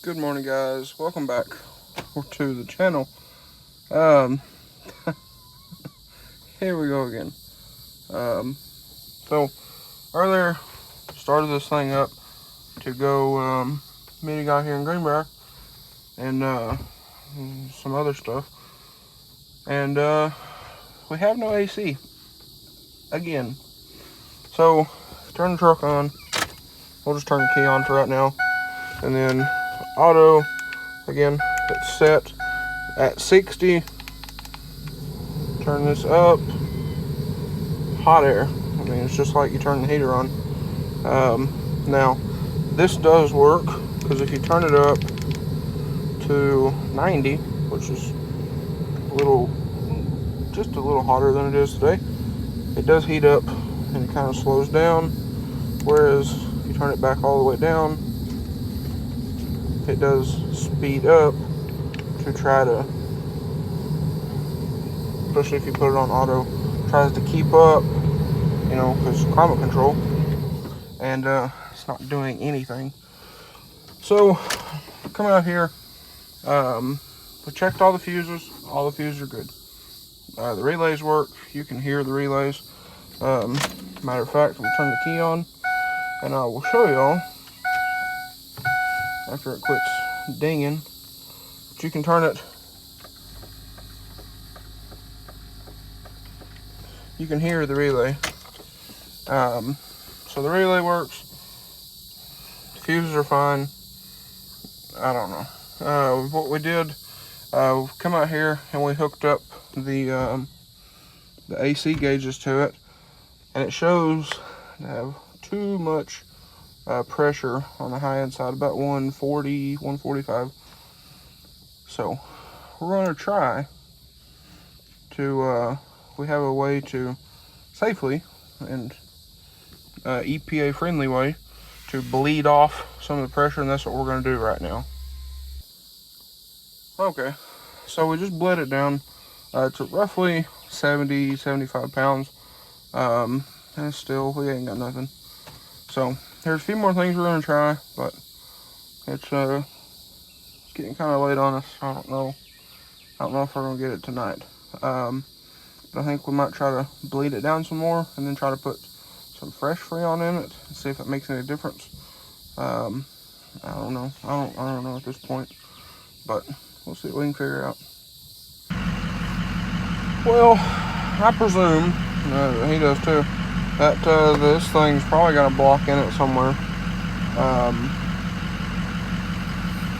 Good morning, guys. Welcome back to the channel. Um, Here we go again. So earlier started this thing up to go meeting out here in Greenbrier and some other stuff, and we have no AC again. So turn the truck on. We'll just turn the key on for right now, and then auto again. It's set at 60. Turn this up. Hot air. I mean, it's just like you turn the heater on. Now, this does work because if you turn it up to 90, which is just a little hotter than it is today, it does heat up and it kind of slows down. Whereas if you turn it back all the way down, it does speed up to try to, especially if you put it on auto, tries to keep up, you know, because climate control, and it's not doing anything. So come out here, we checked all the fuses are good. The relays work, you can hear the relays. Matter of fact, we'll turn the key on and I will show y'all after it quits dinging. But you can turn it, you can hear the relay. So the relay works, the fuses are fine. I don't know. What we did, we come out here and we hooked up the AC gauges to it, and it shows to have too much pressure on the high end side, about 140, 145. So we're going to try to, we have a way to safely and EPA friendly way to bleed off some of the pressure, and that's what we're going to do right now. Okay, so we just bled it down to roughly 70, 75 pounds, and still we ain't got nothing. So there's a few more things we're going to try, but it's getting kind of late on us. I don't know if we're going to get it tonight. But I think we might try to bleed it down some more and then try to put some fresh Freon in it and see if it makes any difference. I don't know. I don't know at this point, but we'll see what we can figure out. Well, I presume, he does too, that this thing's probably got a block in it somewhere.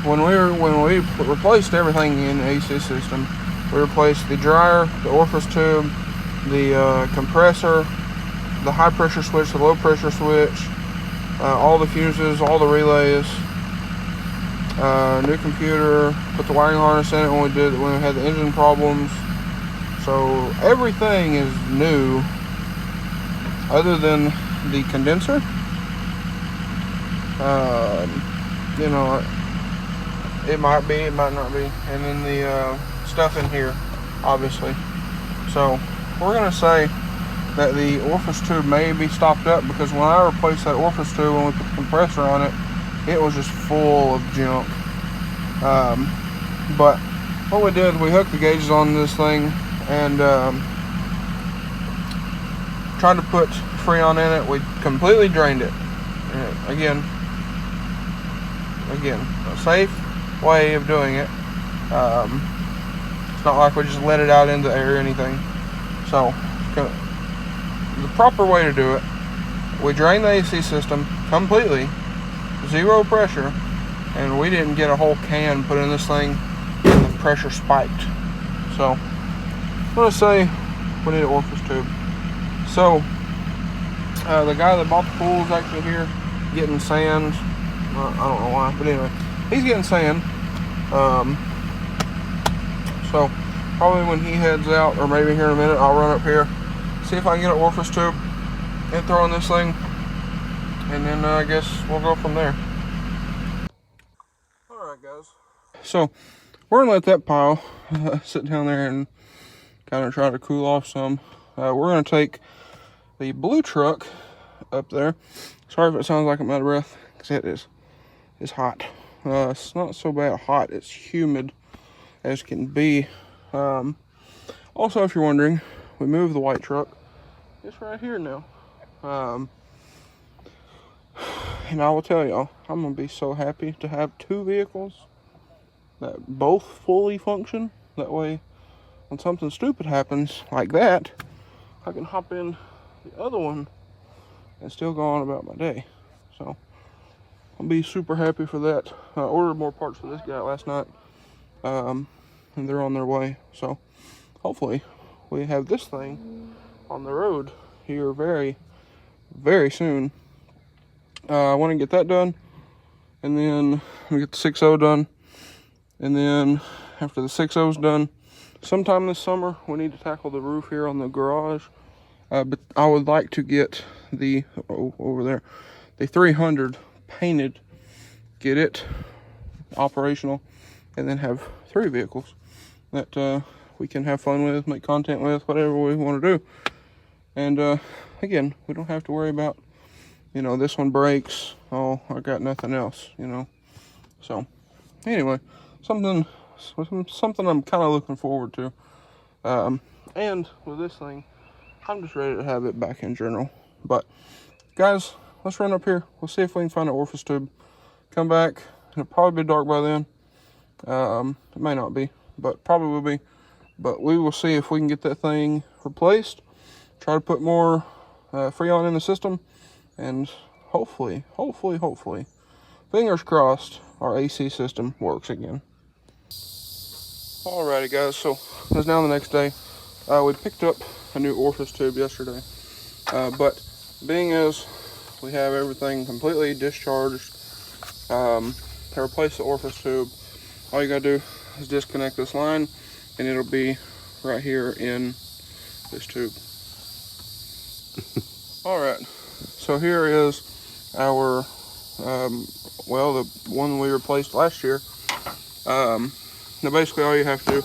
When we replaced everything in the AC system, we replaced the dryer, the orifice tube, the compressor, the high pressure switch, the low pressure switch, all the fuses, all the relays, new computer, put the wiring harness in it when we had the engine problems. So everything is new other than the condenser. You know, it might be, it might not be, and then the stuff in here, obviously. So we're gonna say that the orifice tube may be stopped up, because when I replaced that orifice tube, when we put the compressor on it, it was just full of junk. But what we did, we hooked the gauges on this thing and tried to put Freon in it. We completely drained it. Again, a safe way of doing it. It's not like we just let it out into the air or anything. So the proper way to do it, we drain the AC system completely, zero pressure, and we didn't get a whole can put in this thing and the pressure spiked. So I'm gonna say we need an orifice tube. So the guy that bought the pool is actually here getting sand. I don't know why, but anyway, he's getting sand. So probably when he heads out, or maybe here in a minute, I'll run up here, see if I can get an orifice tube and throw in this thing, and then I guess we'll go from there. Alright guys, so we're gonna let that pile sit down there and kind of try to cool off some. We're gonna take the blue truck up there. Sorry if it sounds like I'm out of breath, because it is. It's hot. It's not so bad hot. It's humid as can be. Also, if you're wondering, we moved the white truck. It's right here now. And I will tell y'all, I'm going to be so happy to have 2 vehicles that both fully function. That way, when something stupid happens like that, I can hop in the other one and still go on about my day. So, I'll be super happy for that. I ordered more parts for this guy last night, and they're on their way. So, hopefully, we have this thing on the road here very, very soon. I want to get that done, and then we get the 6.0 done, and then after the 6.0's done, sometime this summer, we need to tackle the roof here on the garage. But I would like to get the, over there, the 300 painted, get it operational, and then have 3 vehicles that we can have fun with, make content with, whatever we want to do. And again, we don't have to worry about, you know, this one breaks, oh, I got nothing else, you know. So anyway, something I'm kind of looking forward to. And with this thing, I'm just ready to have it back in general. But guys, let's run up here. We'll see if we can find an orifice tube. Come back. It'll probably be dark by then. It may not be, but probably will be. But we will see if we can get that thing replaced. Try to put more Freon in the system. And hopefully, fingers crossed, our AC system works again. Alrighty guys, so it's now the next day. We picked up a new orifice tube yesterday. But being as we have everything completely discharged, to replace the orifice tube, all you gotta do is disconnect this line and it'll be right here in this tube. Alright, so here is our, well, the one we replaced last year. Now basically all you have to do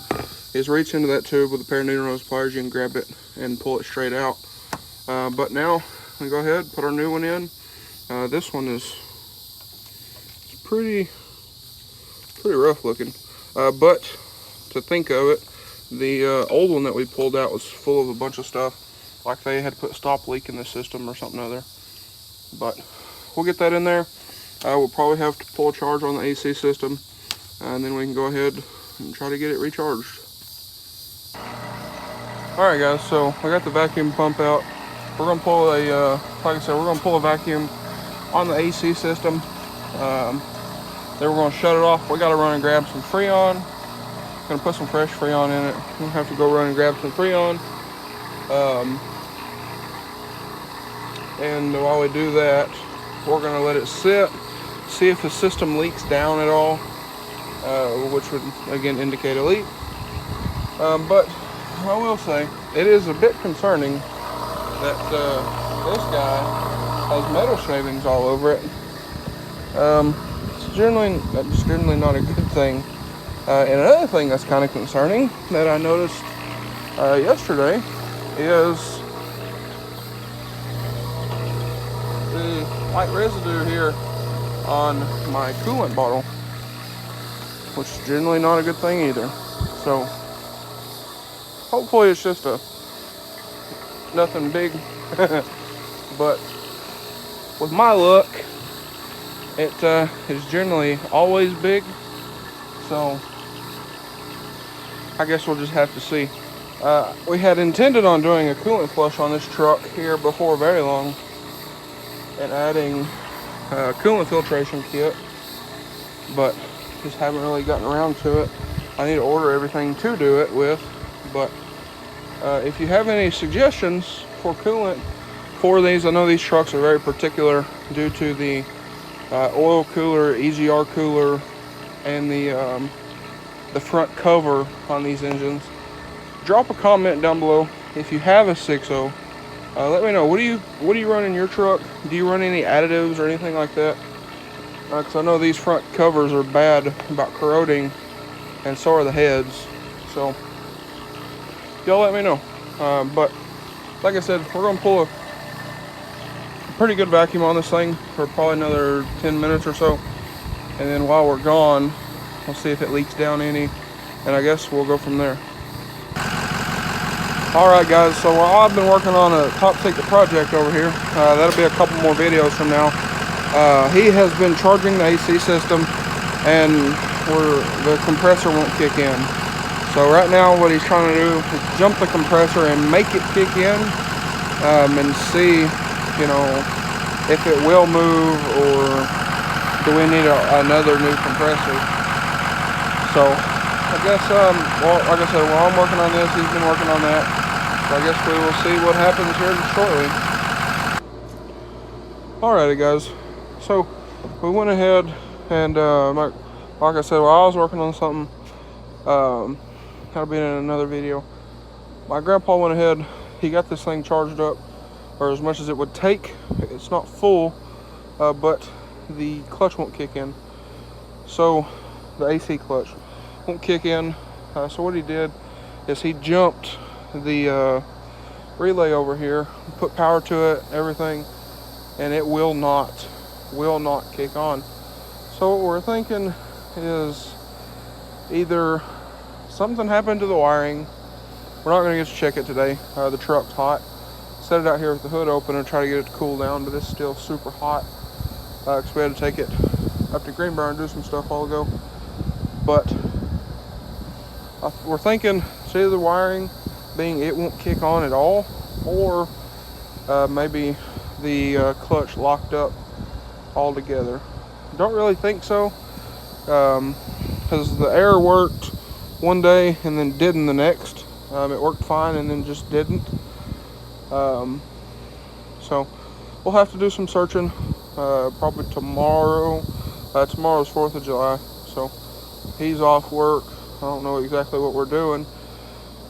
is reach into that tube with a pair of needle nose pliers. You can grab it and pull it straight out. But now we go ahead, put our new one in. This one is pretty rough looking. But to think of it, the old one that we pulled out was full of a bunch of stuff. Like they had put stop leak in the system or something other. But we'll get that in there. We'll probably have to pull a charge on the AC system. And then we can go ahead and try to get it recharged. Alright guys, so I got the vacuum pump out. We're going to pull a, like I said, we're going to pull a vacuum on the AC system. Then we're going to shut it off. We got to run and grab some Freon. Going to put some fresh Freon in it. We'll have to go run and grab some Freon. And while we do that, we're going to let it sit, see if the system leaks down at all, which would again indicate a leak. But I will say it is a bit concerning that this guy has metal shavings all over it. It's generally not a good thing. And another thing that's kind of concerning that I noticed yesterday is the white residue here on my coolant bottle, which is generally not a good thing either. So hopefully it's just nothing big. But with my luck, it is generally always big. So I guess we'll just have to see. We had intended on doing a coolant flush on this truck here before very long and adding a coolant filtration kit, but just haven't really gotten around to it. I need to order everything to do it with, but if you have any suggestions for coolant for these, I know these trucks are very particular due to the oil cooler, EGR cooler, and the front cover on these engines. Drop a comment down below if you have a 6.0. Let me know, what do you run in your truck? Do you run any additives or anything like that? Because I know these front covers are bad about corroding, and so are the heads. So y'all let me know. But like I said, we're gonna pull a pretty good vacuum on this thing for probably another 10 minutes or so. and then while we're gone, we'll see if it leaks down any, and I guess we'll go from there. Alright guys, so while I've been working on a top secret project over here, that'll be a couple more videos from now. He has been charging the AC system, and the compressor won't kick in. So right now what he's trying to do is jump the compressor and make it kick in, and see, you know, if it will move, or do we need another new compressor. So I guess, well, like I said, while I'm working on this, he's been working on that. So I guess we will see what happens here shortly. Alrighty guys, so we went ahead and like I said, while I was working on something, that'll be in another video. My grandpa went ahead, he got this thing charged up, or as much as it would take. It's not full, but the clutch won't kick in. So the AC clutch won't kick in. So what he did is he jumped the relay over here, put power to it, everything, and it will not kick on. So what we're thinking is either something happened to the wiring. We're not going to get to check it today. The truck's hot. Set it out here with the hood open and try to get it to cool down, but it's still super hot. Because we had to take it up to Greenbrier and do some stuff a while ago. But we're thinking it's either the wiring, being it won't kick on at all, or maybe the clutch locked up altogether. Don't really think so, because the air worked one day and then didn't the next. It worked fine and then just didn't. So we'll have to do some searching probably tomorrow. Tomorrow's 4th of July, so he's off work. I don't know exactly what we're doing,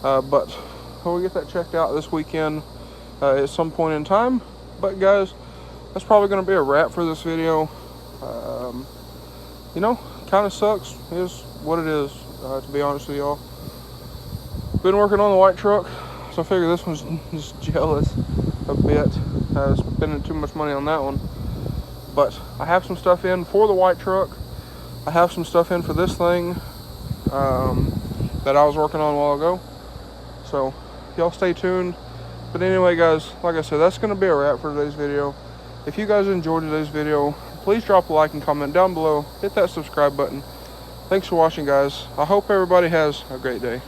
but we'll get that checked out this weekend at some point in time. But guys, that's probably going to be a wrap for this video. You know, kind of sucks. It is what it is, to be honest with y'all. Been working on the white truck, so I figure this one's just jealous a bit. Spending too much money on that one. But I have some stuff in for the white truck. I have some stuff in for this thing that I was working on a while ago. So y'all stay tuned. But anyway guys, like I said, that's going to be a wrap for today's video. If you guys enjoyed today's video, please drop a like and comment down below. Hit that subscribe button. Thanks for watching guys. I hope everybody has a great day.